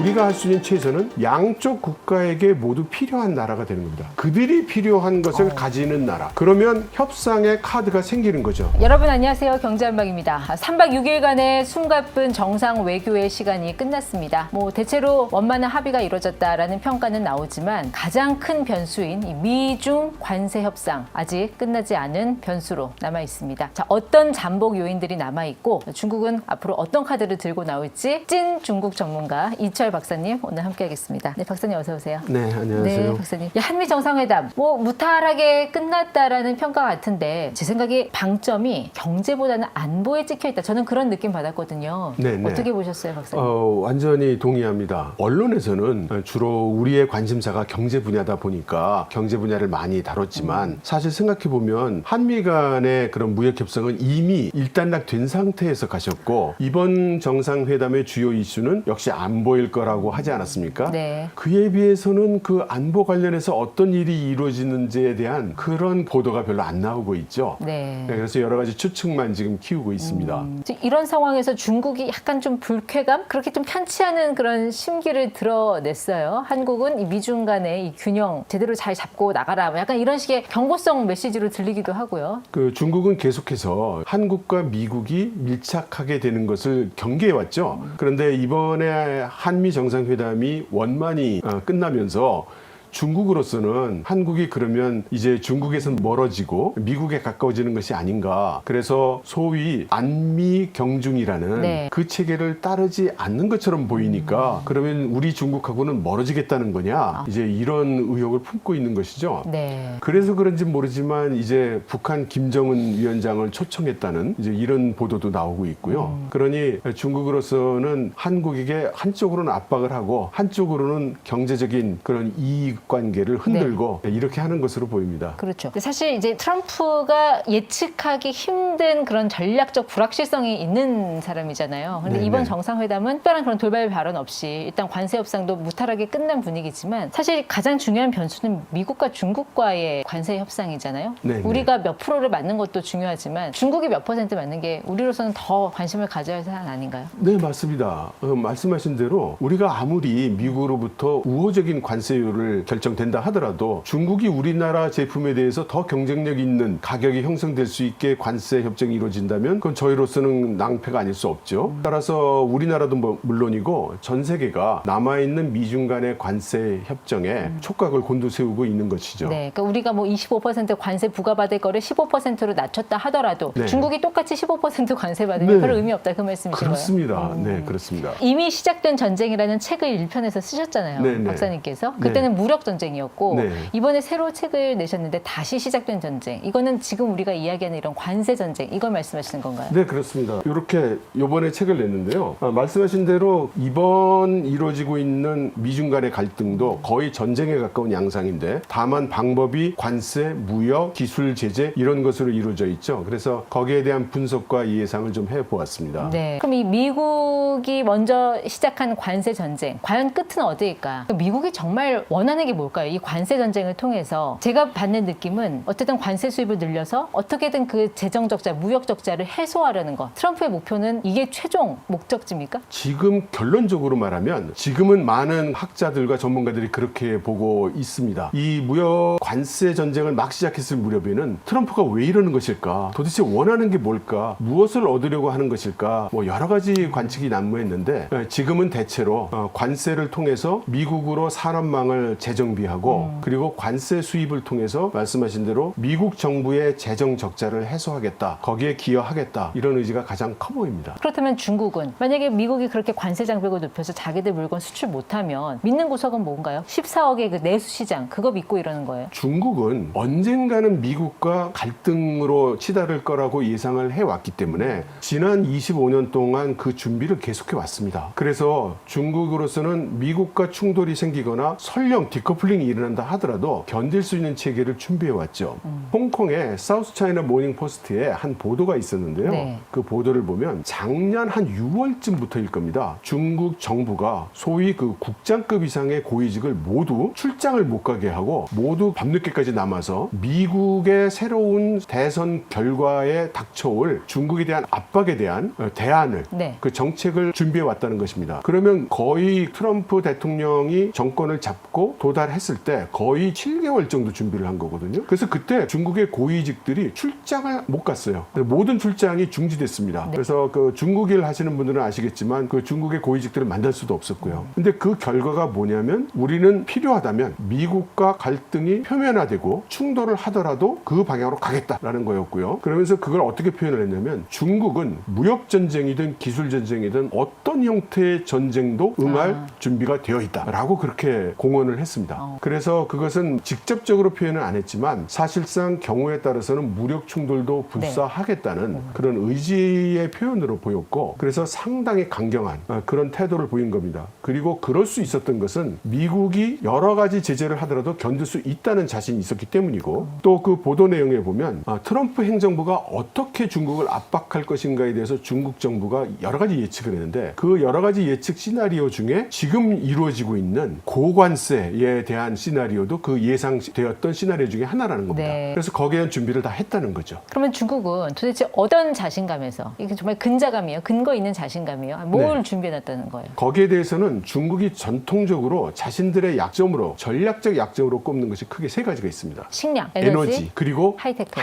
우리가 할 수 있는 최선은 양쪽 국가에게 모두 필요한 나라가 되는 겁니다. 그들이 필요한 것을 가지는 나라. 그러면 협상의 카드가 생기는 거죠. 여러분 안녕하세요. 경제한방입니다. 3박 6일간의 숨가쁜 정상 외교의 시간이 끝났습니다. 대체로 원만한 합의가 이루어졌다라는 평가는 나오지만 가장 큰 변수인 이 미중 관세 협상 아직 끝나지 않은 변수로 남아 있습니다. 자, 어떤 잠복 요인들이 남아 있고 중국은 앞으로 어떤 카드를 들고 나올지 찐 중국 전문가 이철 박사님 오늘 함께하겠습니다. 네, 박사님 어서 오세요. 네, 안녕하세요. 네, 박사님. 한미 정상회담 무탈하게 끝났다라는 평가 같은데 제 생각에 방점이 경제보다는 안보에 찍혀 있다. 저는 그런 느낌 받았거든요. 네네. 어떻게 보셨어요, 박사님? 완전히 동의합니다. 언론에서는 주로 우리의 관심사가 경제 분야다 보니까 경제 분야를 많이 다뤘지만 사실 생각해보면 한미 간의 그런 무역 협상은 이미 일단락된 상태에서 가셨고 이번 정상회담의 주요 이슈는 역시 안보일 거라고 하지 않았습니까? 네. 그에 비해서는 그 안보 관련해서 어떤 일이 이루어지는지에 대한 그런 보도가 별로 안 나오고 있죠. 네. 그래서 여러 가지 추측만 지금 키우고 있습니다. 이런 상황에서 중국이 약간 좀 불쾌감? 그렇게 좀 편치 않은 그런 심기를 드러냈어요. 한국은 이 미중 간의 이 균형 제대로 잘 잡고 나가라. 약간 이런 식의 경고성 메시지로 들리기도 하고요. 그 중국은 계속해서 한국과 미국이 밀착하게 되는 것을 경계해왔죠. 그런데 이번에 한미 정상회담이 원만히 끝나면서 중국으로서는 한국이 그러면 이제 중국에선 멀어지고 미국에 가까워지는 것이 아닌가. 그래서 소위 안미 경중이라는 네. 그 체계를 따르지 않는 것처럼 보이니까 그러면 우리 중국하고는 멀어지겠다는 거냐. 이제 이런 의혹을 품고 있는 것이죠. 네. 그래서 그런지 모르지만 이제 북한 김정은 위원장을 초청했다는 이제 이런 보도도 나오고 있고요. 그러니 중국으로서는 한국에게 한쪽으로는 압박을 하고 한쪽으로는 경제적인 그런 이익 관계를 흔들고 이렇게 하는 것으로 보입니다. 그렇죠. 근데 사실 이제 트럼프가 예측하기 힘든 그런 전략적 불확실성이 있는 사람이잖아요. 그런데 네네. 이번 정상회담은 특별한 그런 돌발 발언 없이 일단 관세 협상도 무탈하게 끝난 분위기지만 사실 가장 중요한 변수는 미국과 중국과의 관세 협상이잖아요. 네네. 우리가 몇 프로를 맞는 것도 중요하지만 중국이 몇 퍼센트 맞는 게 우리로서는 더 관심을 가져야 할 사안 아닌가요? 네, 맞습니다. 말씀하신 대로 우리가 아무리 미국으로부터 우호적인 관세율을 결정된다 하더라도 중국이 우리나라 제품에 대해서 더 경쟁력 있는 가격이 형성될 수 있게 관세 협정이 이루어진다면 그건 저희로서는 낭패가 아닐 수 없죠. 따라서 우리나라도 물론이고 전 세계가 남아있는 미중 간의 관세 협정에 촉각을 곤두세우고 있는 것이죠. 네, 그러니까 우리가 25% 관세 부과받을 거를 15%로 낮췄다 하더라도 네. 중국이 똑같이 15% 관세 받으면 네. 별 의미 없다 그 말씀이신 그렇습니다. 거예요? 네, 그렇습니다. 이미 시작된 전쟁이라는 책을 1편에서 쓰셨잖아요. 네네. 박사님께서. 그때는 무력 전쟁이었고 네. 이번에 새로 책을 내셨는데 다시 시작된 전쟁. 이거는 지금 우리가 이야기하는 이런 관세 전쟁 이걸 말씀하시는 건가요? 네, 그렇습니다. 이렇게 이번에 책을 냈는데요. 말씀하신 대로 이번 이루어지고 있는 미중 간의 갈등도 거의 전쟁에 가까운 양상인데 다만 방법이 관세, 무역, 기술 제재 이런 것으로 이루어져 있죠. 그래서 거기에 대한 분석과 예상을 좀 해보았습니다. 네. 그럼 이 미국이 먼저 시작한 관세 전쟁 과연 끝은 어디일까? 미국이 정말 원하는 게 뭘까요? 이 관세 전쟁을 통해서 제가 받는 느낌은 어쨌든 관세 수입을 늘려서 어떻게든 그 재정 적자, 무역 적자를 해소하려는 것. 트럼프의 목표는 이게 최종 목적지입니까? 지금 결론적으로 말하면 지금은 많은 학자들과 전문가들이 그렇게 보고 있습니다. 이 무역 관세 전쟁을 막 시작했을 무렵에는 트럼프가 왜 이러는 것일까? 도대체 원하는 게 뭘까? 무엇을 얻으려고 하는 것일까? 여러 가지 관측이 난무했는데 지금은 대체로 관세를 통해서 미국으로 산업망을 재정비하고 그리고 관세 수입을 통해서 말씀하신 대로 미국 정부의 재정 적자를 해소하겠다. 거기에 기여하겠다. 이런 의지가 가장 커 보입니다. 그렇다면 중국은 만약에 미국이 그렇게 관세 장벽을 높여서 자기들 물건 수출 못하면 믿는 구석은 뭔가요? 14억의 그 내수 시장 그거 믿고 이러는 거예요? 중국은 언젠가는 미국과 갈등으로 치달을 거라고 예상을 해왔기 때문에 지난 25년 동안 그 준비를 계속해 왔습니다. 그래서 중국으로서는 미국과 충돌이 생기거나 설령 디커플링이 일어난다 하더라도 견딜 수 있는 체계를 준비해왔죠. 홍콩의 사우스 차이나 모닝 포스트에 한 보도가 있었는데요. 네. 그 보도를 보면 작년 한 6월쯤부터일 겁니다. 중국 정부가 소위 그 국장급 이상의 고위직을 모두 출장을 못 가게 하고 모두 밤늦게까지 남아서 미국의 새로운 대선 결과에 닥쳐올 중국에 대한 압박에 대한 대안을 네. 그 정책을 준비해 왔다는 것입니다. 그러면 거의 트럼프 대통령이 정권을 잡고 도달했을 때 거의 7개월 정도 준비를 한 거거든요. 그래서 그때 중국의 고위직들이 출장을 못 갔어요. 모든 출장이 중지됐습니다. 네. 그래서 그 중국일 하시는 분들은 아시겠지만 그 중국의 고위직들을 만날 수도 없었고요. 근데 그 결과가 뭐냐면 우리는 필요하다면 미국과 갈등이 표면화되고 충돌을 하더라도 그 방향으로 가겠다라는 거였고요. 그러면서 그걸 어떻게 표현을 했냐면 중국은 무역 전쟁이든 기술 전쟁이든 어떤 형태의 전쟁도 응할 준비가 되어 있다라고 그렇게 공언을 했습니다. 그래서 그것은 직접적으로 표현은 안 했지만 사실상 경우에 따라서는 무력 충돌도 불사하겠다는 그런 의지의 표현으로 보였고 그래서 상당히 강경한 그런 태도를 보인 겁니다. 그리고 그럴 수 있었던 것은 미국이 여러 가지 제재를 하더라도 견딜 수 있다는 자신이 있었기 때문이고 또 그 보도 내용에 보면 트럼프 행정부가 어떻게 중국을 압박할 것인가에 대해서 중국 정부가 여러 가지 예측을 했는데 그 여러 가지 예측 시나리오 중에 지금 이루어지고 있는 고관세에 대한 시나리오도 그 예상되었던 시나리오 중에 하나라는 겁니다. 네. 그래서 거기에 대한 준비를 다 했다는 거죠. 그러면 중국은 도대체 어떤 자신감에서 이게 정말 근자감이에요? 근거 있는 자신감이에요? 뭘 준비해놨다는 거예요? 거기에 대해서는 중국이 전통적으로 자신들의 약점으로 전략적 약점으로 꼽는 것이 크게 세 가지가 있습니다. 식량, 에너지 그리고 하이테크.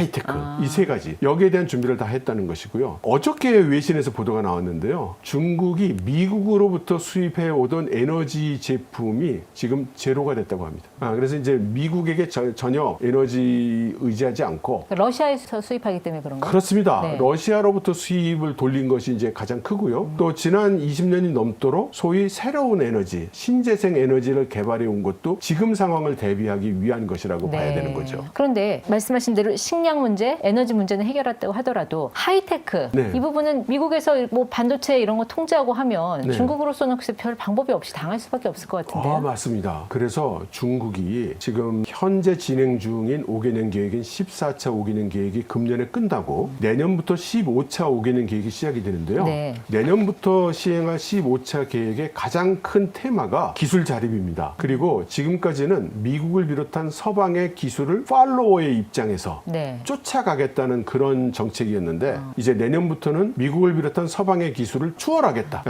이 세 가지 여기에 대한 준비를 다 했다는 것이고요. 어저께 외신에서 보도가 나왔는데요. 중국이 미국으로부터 수입해 오던 에너지 제품이 지금 제로가 됐다고 합니다. 그래서 이제 미국에게 전혀 에너지 의지하지 않고 러시아에서 수입하기 때문에 그런가요? 그렇습니다. 네. 러시아로부터 수입을 돌린 것이 이제 가장 크고요. 또 지난 20년이 넘도록 소위 새로운 에너지, 신재생 에너지를 개발해 온 것도 지금 상황을 대비하기 위한 것이라고 봐야 되는 거죠. 그런데 말씀하신 대로 식량 문제, 에너지 문제는 해결했다고 하더라도 하이테크 이 부분은 미국에서 뭐 반도체 이런 거 통제하고 하면 중국으로서는 글쎄 별 방법이 없이 당할 수밖에 없을 것 같은데요. 맞습니다. 그래서 중국이 지금 현재 진행 중인 5개년 계획인 14차 5개년 계획이 금년에 끝나고 내년부터 15차 5개년 계획이 시작이 되는데요. 내년부터 시행할 15차 계획의 가장 큰 테마가 기술 자립입니다. 그리고 지금까지는 미국을 비롯한 서방의 기술을 팔로워의 입장에서 쫓아가겠다는 그런 정책이었는데 이제 내년부터는 미국을 비롯한 서방의 기술을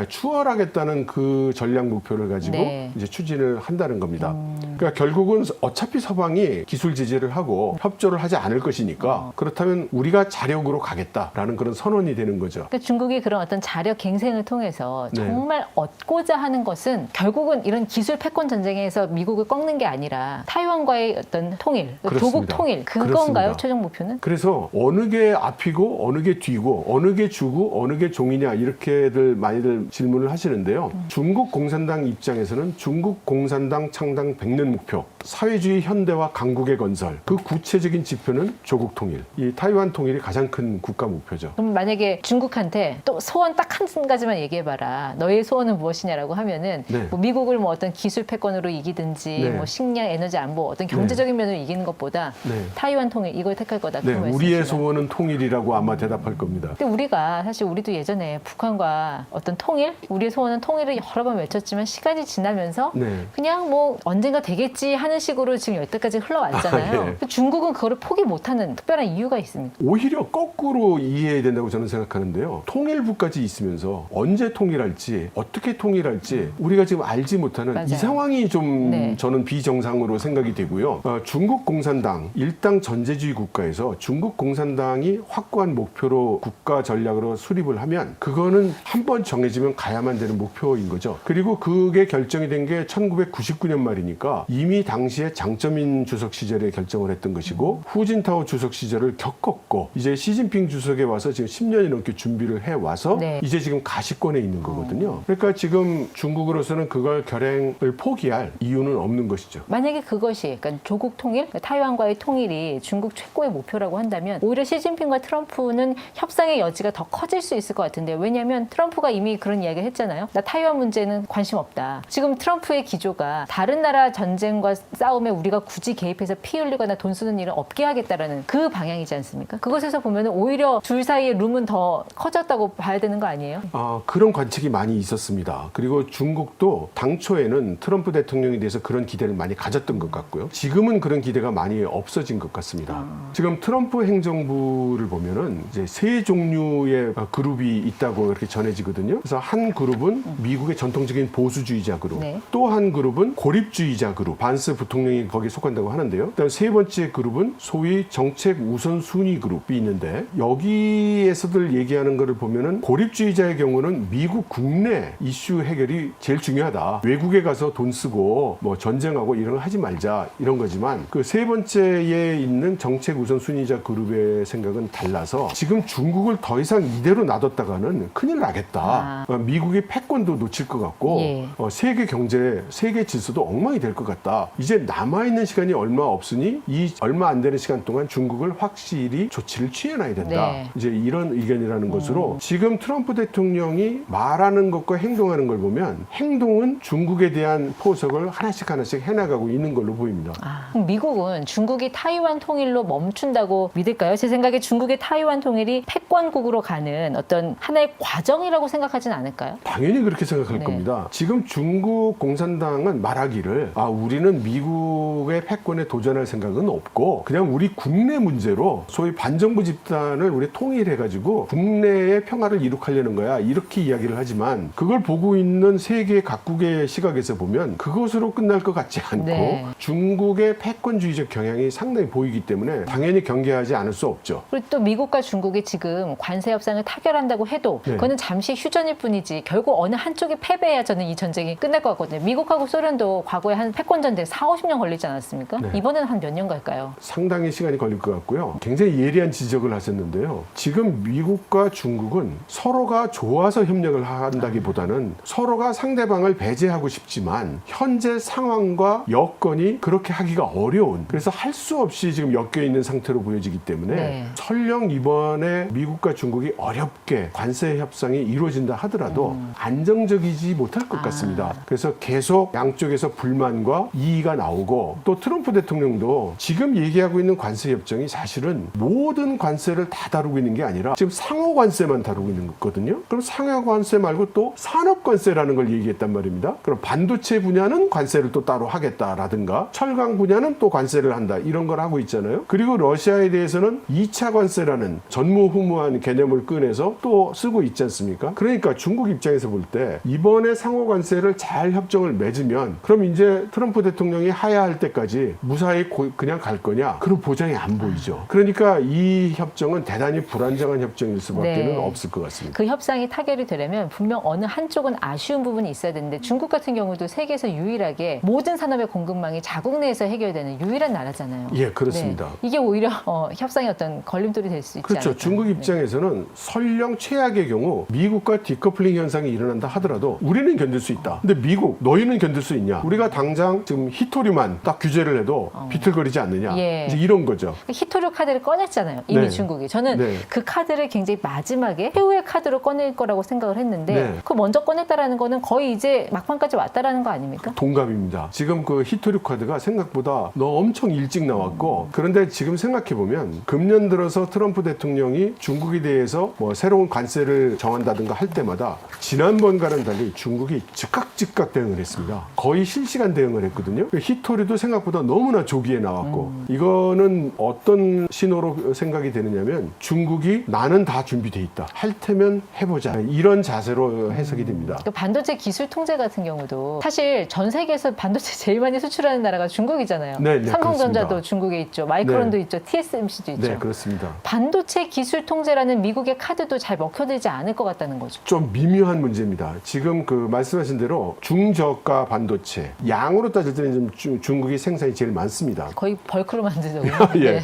추월하겠다는 그 전략 목표를 가지고 이제 추진을 한다는 겁니다. 그러니까 결국은 어차피 서방이 기술 제재를 하고 협조를 하지 않을 것이니까 그렇다면 우리가 자력으로 가겠다라는 그런 선언이 되는 거죠. 그러니까 중국이 그런 어떤 자력 갱생을 통해서 정말 얻고자 하는 것은 결국은 이런 기술 패권 전쟁에서 미국을 꺾는 게 아니라 타이완과의 어떤 통일, 조국 통일 그건가요? 최종 목표는? 그래서 어느 게 앞이고 어느 게 뒤고 어느 게 주고 어느 게 종이냐 이렇게들 많이들 질문을 하시는데요. 중국 공산당 입장에서는 중국 공산당 창당 100년 목표, 사회주의 현대화 강국의 건설, 그 구체적인 지표는 조국 통일, 이 타이완 통일이 가장 큰 국가 목표죠. 그럼 만약에 중국한테 또 소원 딱 한 가지만 얘기해봐라. 너의 소원은 무엇이냐라고 하면은 뭐 미국을 뭐 어떤 기술 패권으로 이기든지 뭐 식량, 에너지 안보, 어떤 경제적인 면으로 이기는 것보다 타이완 통일 이걸 택할 거다. 우리의 소원은 통일이라고 아마 대답할 겁니다. 근데 우리가 사실 우리도 예전에 북한과 어떤 통일, 우리의 소원은 통일을 여러 번 외쳤지만 시간이 지나면서 그냥 뭐 언젠가 되겠지 하는 식으로 지금 여태까지 흘러왔잖아요. 중국은 그거를 포기 못하는 특별한 이유가 있습니다. 오히려 거꾸로 이해해야 된다고 저는 생각하는데요. 통일부까지 있으면서 언제 통일할지 어떻게 통일할지 우리가 지금 알지 못하는 이 상황이 좀 저는 비정상으로 생각이 되고요. 중국 공산당 일당 전제주의 국가에서 중국 공산당이 확고한 목표로 국가 전략으로 수립을 하면 그거는 한번 정해지면 가야만 되는 목표인 거죠. 그리고 그게 결정이 된 게 1999년 말이니까 이미 당시에 장쩌민 주석 시절에 결정을 했던 것이고 후진타오 주석 시절을 겪었고 이제 시진핑 주석에 와서 지금 10년이 넘게 준비를 해와서 이제 지금 가시권에 있는 거거든요. 그러니까 지금 중국으로서는 그걸 결행을 포기할 이유는 없는 것이죠. 만약에 그것이 그러니까 조국 통일, 타이완과의 통일이 중국 최고의 목표라고 한다면 오히려 시진핑과 트럼프는 협상의 여지가 더 커질 수 있을 것 같은데요. 왜냐하면 트럼프가 이미 그런 이야기를 했잖아요. 나 타이완 문제는 관심 없다. 지금 트럼프의 기조가 다른 나라 전쟁과 싸움에 우리가 굳이 개입해서 피 흘리거나 돈 쓰는 일은 없게 하겠다라는 그 방향이지 않습니까? 그것에서 보면 오히려 둘 사이의 룸은 더 커졌다고 봐야 되는 거 아니에요? 그런 관측이 많이 있었습니다. 그리고 중국도 당초에는 트럼프 대통령에 대해서 그런 기대를 많이 가졌던 것 같고요. 지금은 그런 기대가 많이 없어진 것 같습니다. 지금 트럼프 행정부를 보면은 이제 세 종류의 그룹이 있다고 이렇게 전해지거든요. 그래서 한 그룹은 미국의 전통적인 보수주의자 그룹, 네. 또 한 그룹은 고립주의자 그룹, 반스 부통령이 거기에 속한다고 하는데요. 그다음 세 번째 그룹은 소위 정책 우선순위 그룹이 있는데, 여기에서들 얘기하는 거를 보면은 고립주의자의 경우는 미국 국내 이슈 해결이 제일 중요하다. 외국에 가서 돈 쓰고 뭐 전쟁하고 이런 거 하지 말자, 이런 거지만 그 세 번째에 있는 정책 우선순위자 그룹의 생각은 달라서 지금 중국을 더 이상 이대로 놔뒀다가는 큰일 나겠다. 미국의 패권도 놓칠 것 같고 예. 세계 경제, 세계 질서도 엉망이 될 것 같다. 이제 남아있는 시간이 얼마 없으니 이 얼마 안 되는 시간 동안 중국을 확실히 조치를 취해놔야 된다. 네. 이제 이런 의견이라는 것으로 지금 트럼프 대통령이 말하는 것과 행동하는 걸 보면 행동은 중국에 대한 포석을 하나씩 해나가고 있는 걸로 보입니다. 그럼 미국은 중국이 타이완 통일로 멈춘다고 믿을까요? 제 생각에 중국의 타이완 통일이 패권국으로 가는 어떤 하나의 과정이라고 생각하진 않을까요? 당연히 그렇게 생각할 네. 겁니다. 지금 중국 공산당은 말하기를 우리는 미국의 패권에 도전할 생각은 없고 그냥 우리 국내 문제로 소위 반정부 집단을 우리 통일해가지고 국내의 평화를 이룩하려는 거야, 이렇게 이야기를 하지만 그걸 보고 있는 세계 각국의 시각에서 보면 그것으로 끝날 것 같지 않고 네. 중국의 패권주의적 경향이 상당히 보이기 때문에 당연히 경계하지 않을 수 없죠. 그리고 또 미국과 중국이 지금 관세 협상을 타결한다고 해도 네. 그거는 잠시 휴전일 뿐이지 결국 어느 한쪽이 패배해야 저는 이 전쟁이 끝날 것 같거든요. 미국하고 소련도 과거에 한 패권 전쟁 4-50년 걸리지 않았습니까? 네. 이번에는 한 몇 년 갈까요? 상당히 시간이 걸릴 것 같고요. 굉장히 예리한 지적을 하셨는데요. 지금 미국과 중국은 서로가 좋아서 협력을 한다기보다는 서로가 상대방을 배제하고 싶지만 현재 상황과 여건이 그렇게 하기가 어려운, 그래서 할 수 없이 지금 엮여 있는 상태로 보여지기 때문에 네. 설령 이번에 미국과 중국이 어렵게 관세 협상이 이루어진다 하더라도 안정적이지 못할 것 같습니다. 그래서 계속 양쪽에서 불만과 이의가 나오고, 또 트럼프 대통령도 지금 얘기하고 있는 관세 협정이 사실은 모든 관세를 다 다루고 있는 게 아니라 지금 상호 관세만 다루고 있는 거거든요. 그럼 상호 관세 말고 또 산업 관세라는 걸 얘기했단 말입니다. 그럼 반도체 분야는 관세를 또 따로 하겠다라든가 철강 분야는 또 관세를 한다, 이런 걸 하고 있잖아요. 그리고 러시아에 대해서는 2차 관세라는 전무후무한 개념을 꺼내서 또 쓰고 있지 않습니까? 그러니까 중국 입장에서 볼 때 이번에 상호 관세를 잘 협정을 맺으면 그럼 이제 트럼프 대통령이 하야할 때까지 무사히 그냥 갈 거냐? 그런 보장이 안 보이죠. 그러니까 이 협정은 대단히 불안정한 협정일 수밖에 는 없을 것 같습니다. 그 협상이 타결이 되려면 분명 어느 한쪽은 아쉬운 부분이 있어야 되는데, 중국 같은 경우도 세계에서 유일하게 모든 산업의 공급망이 자국 내에서 해결되는 유일한 나라잖아요. 예, 그렇습니다. 네. 이게 오히려 협상의 어떤 걸림돌이 될 수 있지 그렇죠. 않을까. 중국 입장에서는 설령 최악의 경우 미국과 디커플링 현상이 일어난다 하더라도 우리는 견딜 수 있다. 근데 미국, 너희는 견딜 수 있냐? 우리가 당장 지금 히토류만 딱 규제를 해도 비틀거리지 않느냐? 예. 이제 이런 거죠. 히토류 카드를 꺼냈잖아요. 이미 네. 중국이. 저는 네. 그 카드를 굉장히 마지막에 최후의 카드로 꺼낼 거라고 생각을 했는데 네. 그 먼저 꺼냈다라는 거는 거의 이제 막판까지 왔다라는 거 아닙니까? 동감입니다. 지금 그 히토류 카드가 생각보다 너 엄청 일찍 나왔고, 그런데 지금 생각해보면 금년 들어서 트럼프 대통령이 중국에 대해서 뭐 새로운 관세를 정한다든가 할 때마다 지난번과는 달리 중국이 즉각 대응을 했습니다. 거의 실시간 대응을 했거든요. 히토류도 생각보다 너무나 조기에 나왔고, 이거는 어떤 신호로 생각이 되느냐면 중국이 나는 다 준비돼 있다, 할 테면 해보자, 이런 자세로 해석이 됩니다. 그 반도체 기술 통제 같은 경우도 사실 전 세계에서 반도체 제일 많이 수출하는 나라가 중국이잖아요. 네, 삼성전자도 그렇습니다. 중국에 있죠. 마이크론도 네. 있죠. TSMC도 있죠. 네, 그렇습니다. 반도체 기술 통제라는 미국의 카드도 잘 먹혀들지 않을 것 같다는 거죠. 좀 미묘한 문제입니다. 지금 그 말씀하신 대로 중저가 반도체 양으로 따질 때는 좀 중국이 생산이 제일 많습니다. 거의 벌크로 만들더군요. 예. 네.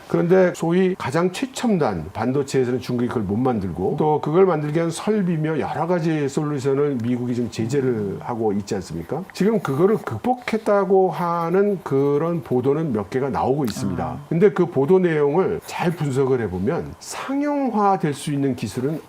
그런데 소위 가장 최첨단 반도체에서는 중국이 그걸 못 만들고 또 그걸 만들기 위한 설비며 여러 가지 솔루션을 미국이 지금 제재를 하고 있지 않습니까? 지금 그거를 극복했다고 하는 그런 보도는 몇 개가 나오고 있습니다. 근데 그 보도 내용을 잘 분석을 해보면 상용화될 수 있는 기술은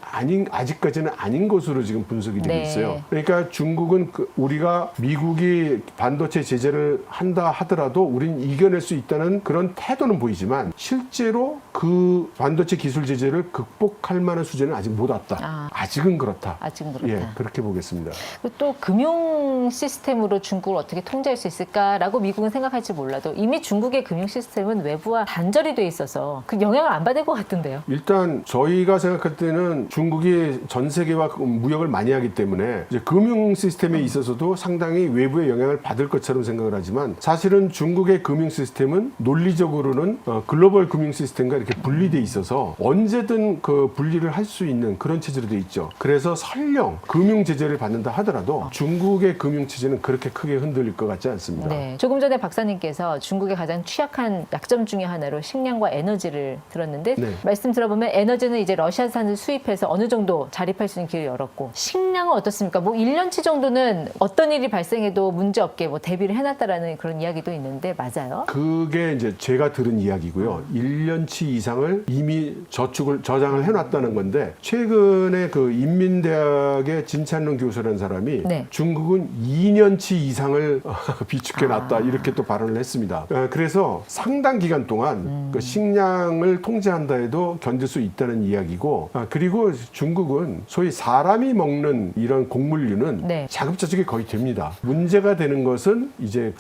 아직까지는 아닌 것으로 지금 분석이 되고 있어요. 그러니까 중국은 우리가 미국이 반도체 제재를 한다 하더라도 우린 이겨낼 수 있다는 그런 태도는 보이지만 실제로 그 반도체 기술 제재를 극복할 만한 수준은 아직 못 왔다. 아직은 그렇다. 아직은 그렇다. 예, 그렇게 보겠습니다. 그리고 또 금융 시스템으로 중국을 어떻게 통제할 수 있을까라고 미국은 생각할지 몰라도 이미 중국의 금융 시스템은 외부와 단절이 돼 있어서 그 영향을 안 받을 것 같은데요. 일단 저희가 생각할 때는 중국이 전 세계와 무역을 많이 하기 때문에 이제 금융 시스템에 있어서도 상당히 외부의 영향을 받을 것처럼 생각을 하지만 사실은 중국의 금융 시스템은 논리적으로는 글로벌 금융 시스템과 이렇게 분리돼 있어서 언제든 그 분리를 할 수 있는 그런 체제로 돼 있죠. 그래서 설령 금융 제재를 받는다 하더라도 중국의 금융 체제는 그렇게 크게 흔들릴 것 같지 않습니다. 네. 조금 전에 박사님께서 중국의 가장 취약한 약점 중에 하나로 식량과 에너지를 들었는데 네. 말씀 들어보면 에너지는 이제 러시아산을 수입해서 어느 정도 자립할 수 있는 길을 열었고 식량은 어떻습니까? 뭐 1년치 정도는 어떤 일이 발생해도 문제 없게 뭐 대비를 해놨다라는 그런 이야기도 있는데 맞아요? 그게 이제 제가 들은 이야기고요. 1년치 이상을 이미 저장을 해놨다는 건데 최근에 그 인민대학의 진찬룡 교수라는 사람이 네. 중국은 2년치 이상을 비축해놨다 이렇게 또 발언을 했습니다. 그래서 상당 기간 동안 그 식량을 통제한다 해도 견딜 수 있다는 이야기고 그리고 중국은 소위 사람이 먹는 이런 곡물류는 네. 자급자족이 거의 됩니다. 문제가 되는 것은 이제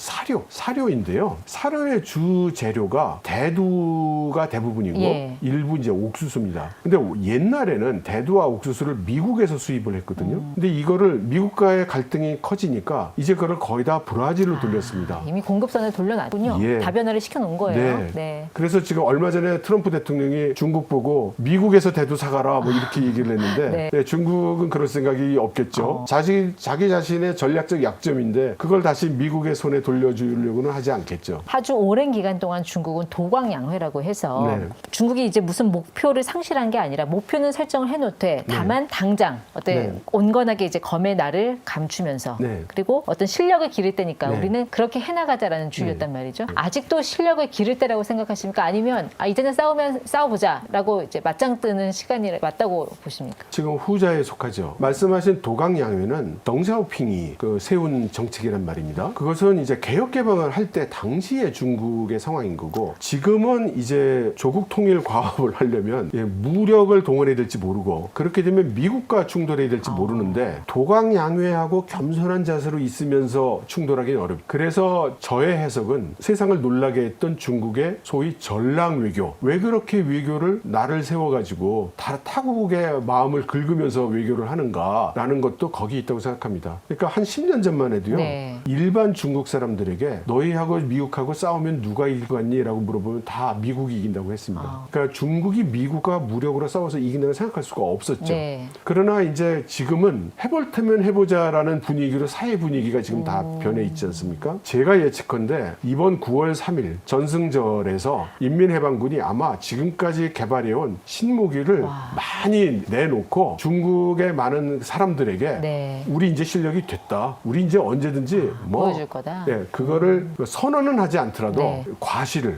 사료인데요. 사료의 주 재료가 대두가 대부분이고 예. 일부 이제 옥수수입니다. 근데 옛날에는 대두와 옥수수를 미국에서 수입을 했거든요. 근데 이거를 미국과의 갈등이 커지니까 이제 그걸 거의 다 브라질로 돌렸습니다. 이미 공급선을 돌려놨군요. 예. 다변화를 시켜놓은 거예요. 네. 네. 그래서 지금 얼마 전에 트럼프 대통령이 중국 보고 미국에서 대두 사가라 뭐 이렇게 얘기를 했는데 네. 네, 중국은 그럴 생각이 없겠죠. 자기 자신의 전략적 약점인데 그걸 다시 미국의 손에 돌려주려고는 하지 않겠죠. 아주 오랜 기간 동안 중국은 도광양회라고 해서 네. 중국이 이제 무슨 목표를 상실한 게 아니라 목표는 설정을 해놓되 다만 당장 어떤 네. 온건하게 이제 검의 날을 감추면서 네. 그리고 어떤 실력을 기를 때니까 네. 우리는 그렇게 해나가자라는 주의였단 말이죠. 아직도 실력을 기를 때라고 생각하십니까? 아니면 이제는 싸워보자라고 이제 맞짱 뜨는 시간이 맞다고 보십니까? 지금 후자에 속하죠. 말씀하신 도강양회는 덩샤오핑이 세운 정책이란 말입니다. 그것은 이제 개혁 개방을 할 때 당시의 중국의 상황인 거고 지금은 이제 조국 통일 과업을 하려면 무력을 동원해야 될지 모르고 그렇게 되면 미국과 충돌해야 될지 모르는데 도강양회하고 겸손한 자세로 있으면서 충돌하기는 어렵다. 그래서 저의 해석은 세상을 놀라게 했던 중국의 소위 전랑 외교. 왜 그렇게 외교를 나를 세워가지고 타국의 마음을 긁으면서 외교를 하는가라는 것도 거기 있다고 생각합니다. 그러니까 한 10년 전만 해도요. 네. 일반 중국 사람들에게 너희하고 미국하고 싸우면 누가 이길 것 같니? 라고 물어보면 다 미국이 이긴다고 했습니다. 그러니까 중국이 미국과 무력으로 싸워서 이긴다고 생각할 수가 없었죠. 네. 그러나 이제 지금은 해볼 테면 해보자라는 분위기로 사회 분위기가 지금 다 변해 있지 않습니까? 제가 예측컨대 이번 9월 3일 전승절에서 인민해방군이 아마 지금까지 개발해온 신무기를 많이 내놓고 중국의 많은 사람들에게 네. 우리 이제 실력이 됐다. 우리 이제 언제든지 보여줄 거다. 네, 그거를 선언은 하지 않더라도 네.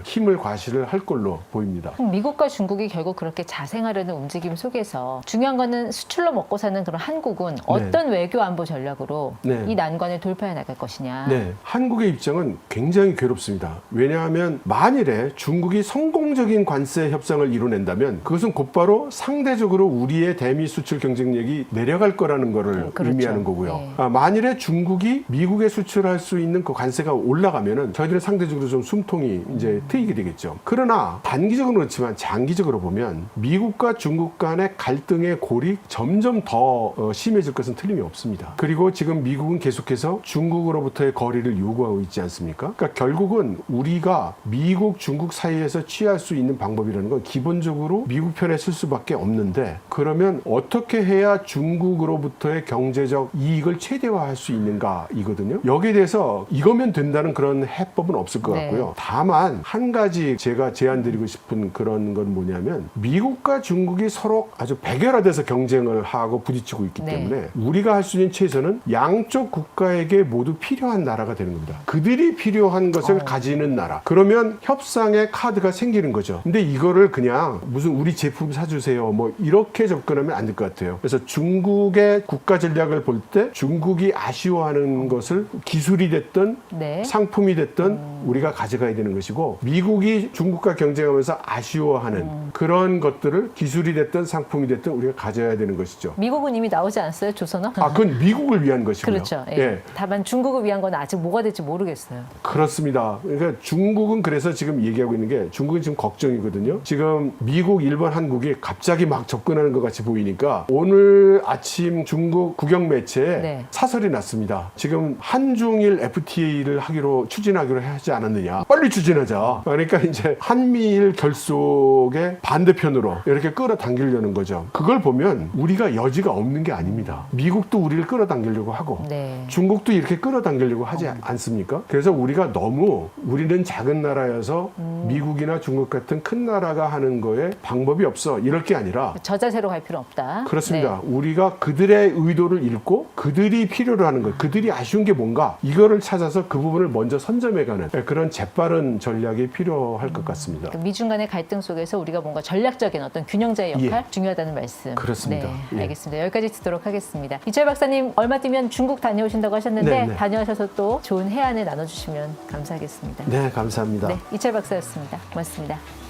힘을 과시를 할 걸로 보입니다. 그럼 미국과 중국이 결국 그렇게 자생하려는 움직임 속에서 중요한 거는 수출로 먹고 사는 그런 한국은 어떤 외교 안보 전략으로 네. 이 난관을 돌파해 나갈 것이냐. 네, 한국의 입장은 굉장히 괴롭습니다. 왜냐하면 만일에 중국이 성공적인 관세 협상을 이뤄낸다면 그것은 곧바로 상대적으로 우리의 대미 수출 경쟁력이 내려갈 거라는 것을 그렇죠. 의미하는 거고요. 네. 만일에 중국이 미국에 수출할 수 있는 그 관세가 올라가면은 저희들은 상대적으로 좀 숨통이 이제 트이게 되겠죠. 그러나 단기적으로는 그렇지만 장기적으로 보면 미국과 중국 간의 갈등의 골이 점점 더 심해질 것은 틀림이 없습니다. 그리고 지금 미국은 계속해서 중국으로부터의 거리를 요구하고 있지 않습니까? 그러니까 결국은 우리가 미국, 중국 사이에서 취할 수 있는 방법이라는 건 기본적으로 미국 편에 쓸 수밖에 없는데 그러면 어떻게 해야 중국으로부터의 경제적 이익을 최대화할 수 있는가 이거든요. 여기에 대해서 이거면 된다는 그런 해법은 없을 것 네. 같고요. 다만 한 가지 제가 제가 제안드리고 싶은 그런 건 뭐냐면 미국과 중국이 서로 아주 백열화돼서 경쟁을 하고 부딪히고 있기 네. 때문에 우리가 할 수 있는 최선은 양쪽 국가에게 모두 필요한 나라가 되는 겁니다. 그들이 필요한 것을 가지는 나라. 그러면 협상의 카드가 생기는 거죠. 근데 이거를 그냥 무슨 우리 제품 사주세요 뭐 이렇게 접근하면 안 될 것 같아요. 그래서 중국의 국가 전략을 볼 때 중국이 아쉬워하는 것을 기술이 됐든 네. 상품이 됐든 우리가 가져가야 되는 것이고 미국이 중국과 경쟁하면서 아쉬워하는 그런 것들을 기술이 됐든 상품이 됐든 우리가 가져야 되는 것이죠. 미국은 이미 나오지 않았어요, 조선어? 아, 그건 미국을 위한 것이고요. 그렇죠. 예. 다만 중국을 위한 건 아직 뭐가 될지 모르겠어요. 그렇습니다. 그러니까 중국은 그래서 지금 얘기하고 있는 게 중국은 지금 걱정이거든요. 지금 미국, 일본, 한국이 갑자기 막 접근하는 것 같이 보이니까 오늘 아침 중국 국영 매체에 네. 사설이 났습니다. 지금 한중일 FTA를 추진하기로 하지 않았느냐. 빨리 추진하자. 그러니까 이제 한미일 결속의 반대편으로 이렇게 끌어당기려는 거죠. 그걸 보면 우리가 여지가 없는 게 아닙니다. 미국도 우리를 끌어당기려고 하고 네. 중국도 이렇게 끌어당기려고 하지 않습니까? 그래서 우리는 작은 나라여서 미국이나 중국 같은 큰 나라가 하는 거에 방법이 없어. 이럴 게 아니라 저자세로 갈 필요 없다. 그렇습니다. 우리가 그들의 의도를 읽고 그들이 필요로 하는 것, 그들이 아쉬운 게 뭔가 이거를 찾아서 그 부분을 먼저 선점해가는 그런 재빠른 전략이 필요할 것 같습니다. 미중 간의 갈등 속에서 우리가 뭔가 전략적인 어떤 균형자의 역할 중요하다는 말씀. 그렇습니다. 네, 예. 알겠습니다. 여기까지 듣도록 하겠습니다. 이철 박사님 얼마 뒤면 중국 다녀오신다고 하셨는데 네, 네. 다녀오셔서 또 좋은 해안을 나눠주시면 감사하겠습니다. 네, 감사합니다. 네, 이철 박사였습니다. 고맙습니다.